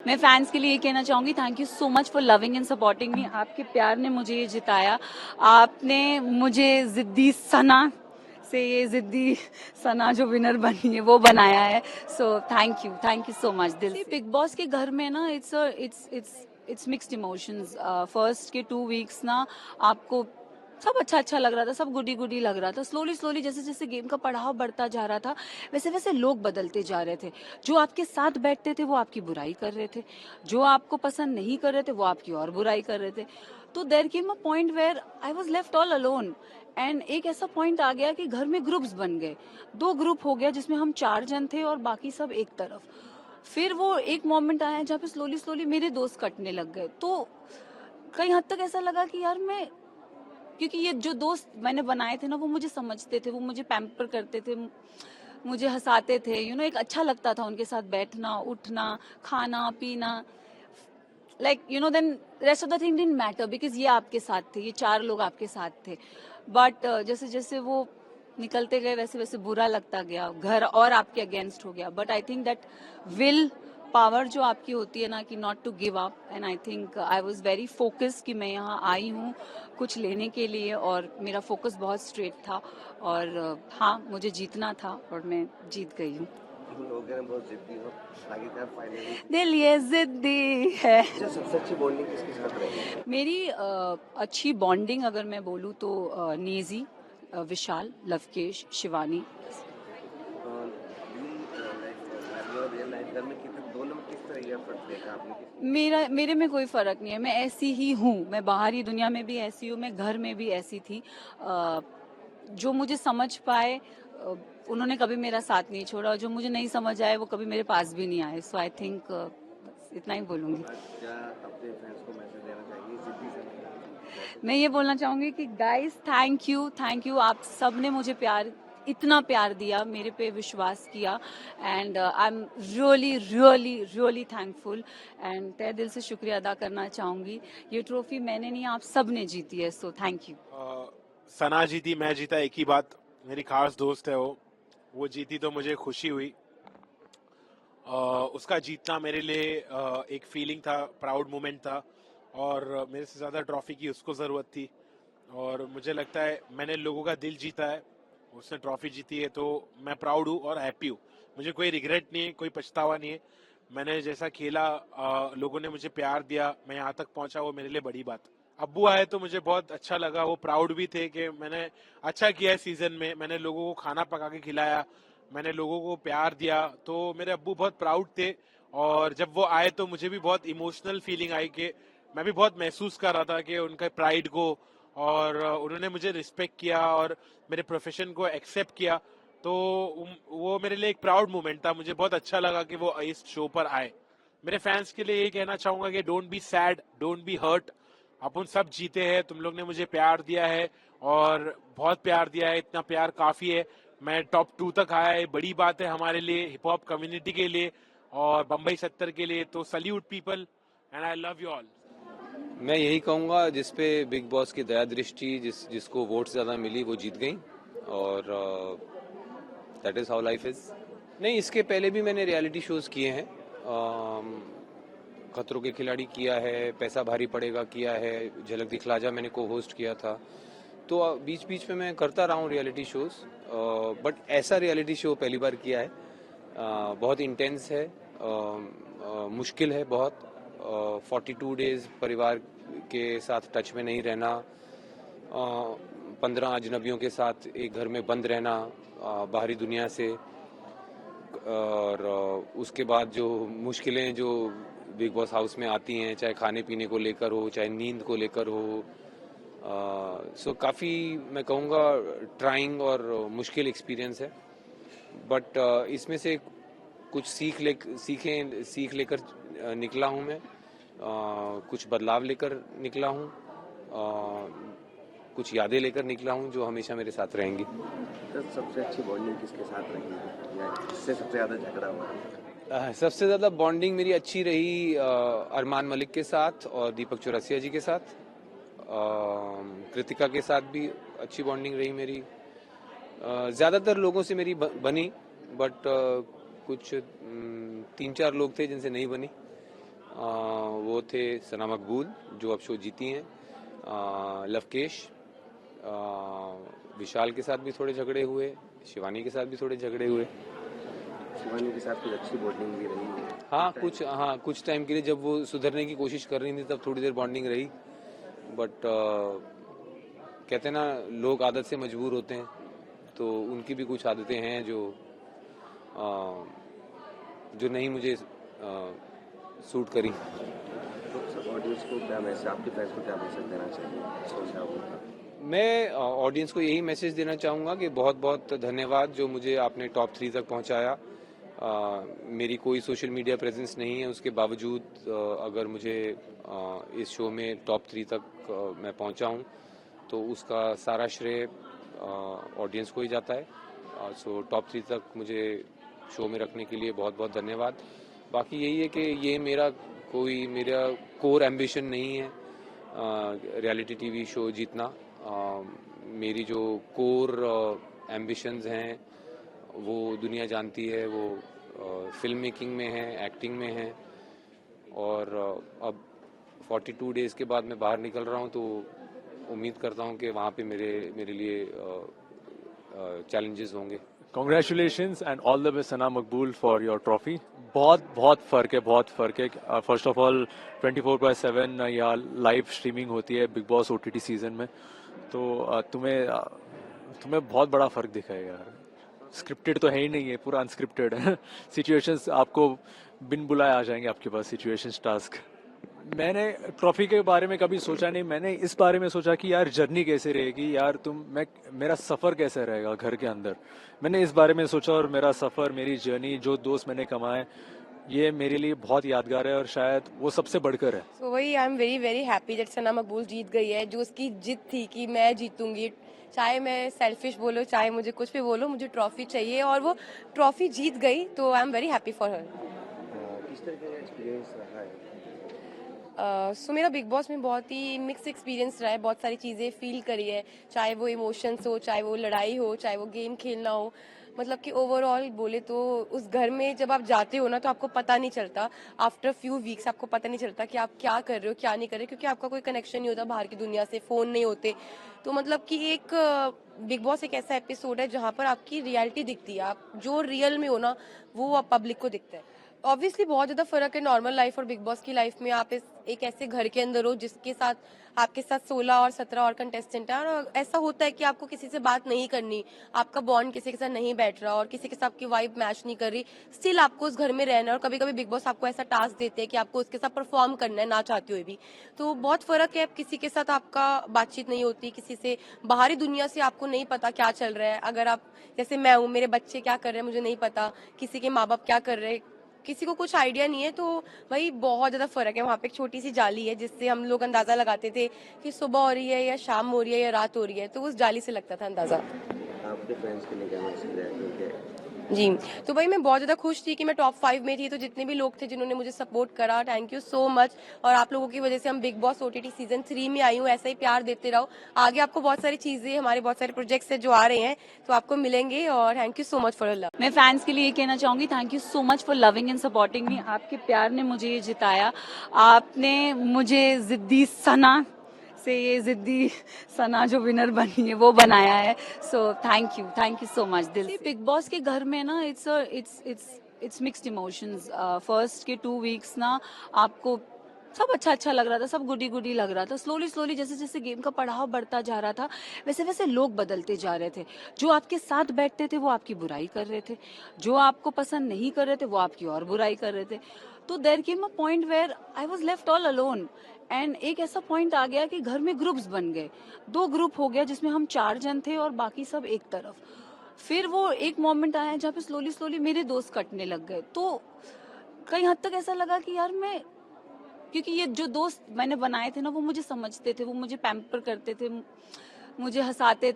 मैं फैंस के लिए ये कहना चाहूंगी, thank you so much for loving and supporting me. आपके प्यार ने मुझे ये जिताया। आपने मुझे जिद्दी सना से, ये जिद्दी सना जो विनर बनी है वो बनाया है। So thank you so much दिल से। बिग बॉस के घर में ना इट्स मिक्स्ड इमोशंस। फर्स्ट के 2 वीक्स ना आपको सब अच्छा लग रहा था, सब गुडी गुडी लग रहा था। स्लोली जैसे जैसे गेम का पड़ाव बढ़ता जा रहा था, वैसे वैसे लोग बदलते जा रहे थे। जो आपके साथ बैठते थे वो आपकी बुराई कर रहे थे, जो आपको पसंद नहीं कर रहे थे वो आपकी और बुराई कर रहे थे। तो there came a point where I was left all alone. And एक ऐसा पॉइंट आ गया कि घर में ग्रुप्स बन गए, 2 ग्रुप हो गया जिसमें हम 4 जन थे और बाकी सब एक तरफ। फिर वो एक मोमेंट आया जहाँ पे स्लोली मेरे दोस्त कटने लग गए। तो कई हद तक ऐसा लगा कि यार मैं, क्योंकि ये जो दोस्त मैंने बनाए थे ना वो मुझे समझते थे, वो मुझे पैम्पर करते थे, मुझे हंसाते थे, एक अच्छा लगता था उनके साथ बैठना उठना, खाना पीना। Then rest of the thing didn't matter because ये आपके साथ थे, ये 4 लोग आपके साथ थे। बट जैसे जैसे वो निकलते गए वैसे वैसे बुरा लगता गया, घर और आपके अगेंस्ट हो गया। But I think that willpower जो आपकी होती है ना, कि not to give up. And I think I was very focused कि मैं यहाँ आई हूँ कुछ लेने के लिए, और मेरा फोकस बहुत स्ट्रेट था। और हाँ, मुझे जीतना था और मैं जीत गई हूँ। लोग हैं बहुत जिद्दी हो, आगे फाइनली दिल ये जिद्दी है। सबसे अच्छी बॉन्डिंग किसके साथ रही? मेरी अच्छी बॉन्डिंग अगर मैं बोलूँ तो नेजी, विशाल, लवकेश, शिवानी। रियल लाइफ घर में दोनों में किस तरह का फर्क देखा आपने? मेरे में कोई फर्क नहीं है, मैं ऐसी ही हूँ। मैं बाहरी दुनिया में भी ऐसी हूँ, मैं घर में भी ऐसी थी। जो मुझे समझ पाए उन्होंने कभी मेरा साथ नहीं छोड़ा, और जो मुझे नहीं समझ आए वो कभी मेरे पास भी नहीं आए। सो आई थिंक इतना ही बोलूंगी। क्या अपने फ्रेंड्स को मैसेज देना चाहिए जिद्दी से? मैं ये बोलना चाहूंगी कि गाइस थैंक यू। आप सब ने मुझे इतना प्यार दिया, मेरे पे विश्वास किया। And I am really thankful. And तहे दिल से शुक्रिया अदा करना चाहूंगी। ये ट्रॉफी मैंने नहीं, आप सब ने जीती है। So thank you. सना जीती, मैं जीता, एक ही बात। मेरी खास दोस्त है वो जीती तो मुझे खुशी हुई। उसका जीतना मेरे लिए एक फीलिंग था, प्राउड मोमेंट था, और मेरे से ज़्यादा ट्रॉफी की उसको ज़रूरत थी। और मुझे लगता है मैंने लोगों का दिल जीता है, उसने ट्रॉफी जीती है, तो मैं प्राउड हूँ और हैप्पी हूँ। मुझे कोई रिग्रेट नहीं है, कोई पछतावा नहीं है। मैंने जैसा खेला, लोगों ने मुझे प्यार दिया, मैं यहाँ तक पहुँचा, वो मेरे लिए बड़ी बात। अब्बू आए तो मुझे बहुत अच्छा लगा, वो प्राउड भी थे कि मैंने अच्छा किया है सीजन में। मैंने लोगों को खाना पका के खिलाया, मैंने लोगों को प्यार दिया, तो मेरे अब्बू बहुत प्राउड थे। और जब वो आए तो मुझे भी बहुत इमोशनल फीलिंग आई कि मैं भी बहुत महसूस कर रहा था कि उनके प्राइड को, और उन्होंने मुझे रिस्पेक्ट किया और मेरे प्रोफेशन को एक्सेप्ट किया। तो वो मेरे लिए एक प्राउड मोमेंट था। मुझे बहुत अच्छा लगा कि वो इस शो पर आए। मेरे फैंस के लिए ये कहना चाहूंगा कि don't be sad, don't be hurt. अपन सब जीते हैं, तुम लोग ने मुझे प्यार दिया है और बहुत प्यार दिया है, इतना प्यार काफी है। मैं टॉप 2 तक आया है, बड़ी बात है हमारे लिए, हिप हॉप कम्युनिटी के लिए और बम्बई 70 के लिए। तो salute people and I love you all. मैं यही कहूँगा, जिसपे बिग बॉस की दया दृष्टि, जिसको वोट ज़्यादा मिली वो जीत गई, और that is how life is. नहीं, इसके पहले भी मैंने रियलिटी शोज़ किए हैं। खतरों के खिलाड़ी किया है, पैसा भारी पड़ेगा किया है, झलक दिखलाजा मैंने को होस्ट किया था। तो बीच बीच में मैं करता रहा हूँ रियलिटी शोज़, बट ऐसा रियलिटी शो पहली बार किया है। बहुत इंटेंस है, मुश्किल है बहुत। 42 डेज परिवार के साथ टच में नहीं रहना, 15 अजनबियों के साथ एक घर में बंद रहना बाहरी दुनिया से, और उसके बाद जो मुश्किलें जो बिग बॉस हाउस में आती हैं, चाहे खाने पीने को लेकर हो, चाहे नींद को लेकर हो, सो काफ़ी मैं कहूँगा ट्राइंग और मुश्किल एक्सपीरियंस है। बट इसमें से कुछ सीख लेकर निकला हूँ मैं। कुछ बदलाव लेकर निकला हूँ, कुछ यादें लेकर निकला हूँ जो हमेशा मेरे साथ रहेंगी। तो सबसे अच्छी बॉन्डिंग किसके साथ रही या किससे सबसे ज़्यादा झगड़ा हुआ? सबसे ज़्यादा बॉन्डिंग मेरी अच्छी रही अरमान मलिक के साथ और दीपक चौरसिया जी के साथ। कृतिका के साथ भी अच्छी बॉन्डिंग रही मेरी। ज़्यादातर लोगों से मेरी बनी, बट कुछ 3-4 लोग थे जिनसे नहीं बनी। वो थे सना मकबूल जो अब शो जीती हैं, लवकेश, विशाल के साथ भी थोड़े झगड़े हुए, शिवानी के साथ भी थोड़े झगड़े हुए। शिवानी के साथ कुछ अच्छी बॉन्डिंग भी रही है। हाँ, कुछ टाइम के लिए जब वो सुधरने की कोशिश कर रही थी तब थोड़ी देर बॉन्डिंग रही, बट कहते हैं ना, लोग आदत से मजबूर होते हैं, तो उनकी भी कुछ आदतें हैं जो नहीं मुझे सूट करी। तो सब ऑडियंस को क्या मैसेज, आपके फैंस को क्या मैसेज देना चाहिए सोचा होगा? मैं ऑडियंस को यही मैसेज देना चाहूँगा कि बहुत बहुत धन्यवाद जो मुझे आपने टॉप 3 तक पहुँचाया। मेरी कोई सोशल मीडिया प्रेजेंस नहीं है, उसके बावजूद अगर मुझे इस शो में टॉप 3 तक मैं पहुँचा हूँ तो उसका सारा श्रेय ऑडियंस को ही जाता है। सो टॉप 3 तक मुझे शो में रखने के लिए बहुत बहुत धन्यवाद। बाकी यही है कि ये मेरा कोर एम्बिशन नहीं है रियलिटी टीवी शो जीतना। मेरी जो कोर एम्बिशंस हैं वो दुनिया जानती है, वो फिल्म मेकिंग में है, एक्टिंग में है, और अब 42 डेज के बाद मैं बाहर निकल रहा हूँ तो उम्मीद करता हूँ कि वहाँ पे मेरे लिए चैलेंजेस होंगे। Congratulations and all the best Sana Maqbool for your trophy। बहुत फ़र्क है। फर्स्ट ऑफ ऑल 24/7 या लाइव स्ट्रीमिंग होती है बिग बॉस OTT सीजन में, तो तुम्हें बहुत बड़ा फ़र्क दिखा है यार। स्क्रिप्टेड तो है ही नहीं है, पूरा अनस्क्रिप्टेड है। सिचुएशंस आपको बिन बुलाए आ जाएंगे आपके पास, सिचुएशंस टास्क। मैंने ट्रॉफी के बारे में कभी सोचा नहीं, मैंने इस बारे में सोचा कि यार जर्नी कैसे रहेगी यार, मेरा सफ़र कैसे रहेगा घर के अंदर। मैंने इस बारे में सोचा और मेरा सफ़र, मेरी जर्नी, जो दोस्त मैंने कमाए, ये मेरे लिए बहुत यादगार है और शायद वो सबसे बढ़कर है। तो वही I am very very happy that Sana Maqbool जीत गई है। जो उसकी जिद थी कि मैं जीतूंगी, चाहे मैं सेल्फिश बोलो, चाहे मुझे कुछ भी बोलो, मुझे ट्रॉफी चाहिए, और वो ट्रॉफी जीत गई, तो आई am very happy for her. किस तरह का एक्सपीरियंस रहा है? सो मेरा बिग बॉस में बहुत ही मिक्स एक्सपीरियंस रहा है। बहुत सारी चीज़ें फील करी है, चाहे वो इमोशंस हो, चाहे वो लड़ाई हो, चाहे वो गेम खेलना हो। मतलब कि ओवरऑल बोले तो उस घर में जब आप जाते हो ना, तो आपको पता नहीं चलता, आफ्टर फ्यू वीक्स आपको पता नहीं चलता कि आप क्या कर रहे हो, क्या नहीं कर रहे, क्योंकि आपका कोई कनेक्शन नहीं होता बाहर की दुनिया से, फ़ोन नहीं होते। तो मतलब कि एक बिग बॉस एक ऐसा एपिसोड है जहाँ पर आपकी रियलिटी दिखती है, आप जो रियल में हो ना वो पब्लिक को दिखता है। ऑब्वियसली बहुत ज़्यादा फर्क है नॉर्मल लाइफ और बिग बॉस की लाइफ में। आप एक ऐसे घर के अंदर हो जिसके साथ आपके साथ 16 और 17 और कंटेस्टेंट हैं, और ऐसा होता है कि आपको किसी से बात नहीं करनी, आपका बॉन्ड किसी के साथ नहीं बैठ रहा और किसी के साथ आपकी वाइब मैच नहीं कर रही, स्टिल आपको उस घर में रहना है। और कभी कभी बिग बॉस आपको ऐसा टास्क देते हैं कि आपको उसके साथ परफॉर्म करना है ना चाहते हुए भी। तो बहुत फर्क है, किसी के साथ आपका बातचीत नहीं होती, किसी से बाहरी दुनिया से आपको नहीं पता क्या चल रहा है। अगर आप जैसे मैं हूँ, मेरे बच्चे क्या कर रहे हैं मुझे नहीं पता, किसी के माँ बाप क्या कर रहे हैं किसी को कुछ आइडिया नहीं है। तो भाई बहुत ज़्यादा फर्क है। वहाँ पे एक छोटी सी जाली है जिससे हम लोग अंदाज़ा लगाते थे कि सुबह हो रही है या शाम हो रही है या रात हो रही है, तो उस जाली से लगता था अंदाज़ा। आपके फैंस के लिए क्या मैसेज है? क्योंकि जी, तो भाई मैं बहुत ज़्यादा खुश थी कि मैं टॉप 5 में थी, तो जितने भी लोग थे जिन्होंने मुझे सपोर्ट करा, थैंक यू सो मच। और आप लोगों की वजह से हम बिग बॉस OTT सीजन 3 में आई हूँ, ऐसा ही प्यार देते रहो। आगे आपको बहुत सारी चीज़ें, हमारे बहुत सारे प्रोजेक्ट्स है जो आ रहे हैं, तो आपको मिलेंगे। और thank you so much for love. मैं फैंस के लिए ये कहना चाहूंगी, thank you so much for loving and supporting me. आपके प्यार ने मुझे ये जिताया। आपने मुझे जिद्दी सना से, ये जिद्दी सना जो विनर बनी है वो बनाया है। So thank you so much दिल से। बिग बॉस के घर में ना इट्स मिक्स्ड इमोशंस। फर्स्ट के 2 वीक्स ना आपको सब अच्छा लग रहा था, सब गुडी लग रहा था। स्लोली जैसे जैसे गेम का पड़ाव बढ़ता जा रहा था, वैसे वैसे लोग बदलते जा रहे थे। जो आपके साथ बैठते थे वो आपकी बुराई कर रहे थे, जो आपको पसंद नहीं कर रहे थे वो आपकी और बुराई कर रहे थे। तो there came a point where I was left all alone, and एक ऐसा पॉइंट आ गया कि घर में ग्रुप्स बन गए। 2 ग्रुप हो गया जिसमें हम 4 जन थे और बाकी सब एक तरफ। फिर वो एक मोमेंट आया जहाँ पे स्लोली मेरे दोस्त कटने लग गए। तो कई हद तक ऐसा लगा कि यार मैं, क्योंकि ये जो दोस्त मैंने बनाए थे ना वो मुझे समझते थे, वो मुझे पैम्पर करते थे, मुझे हंसाते थे।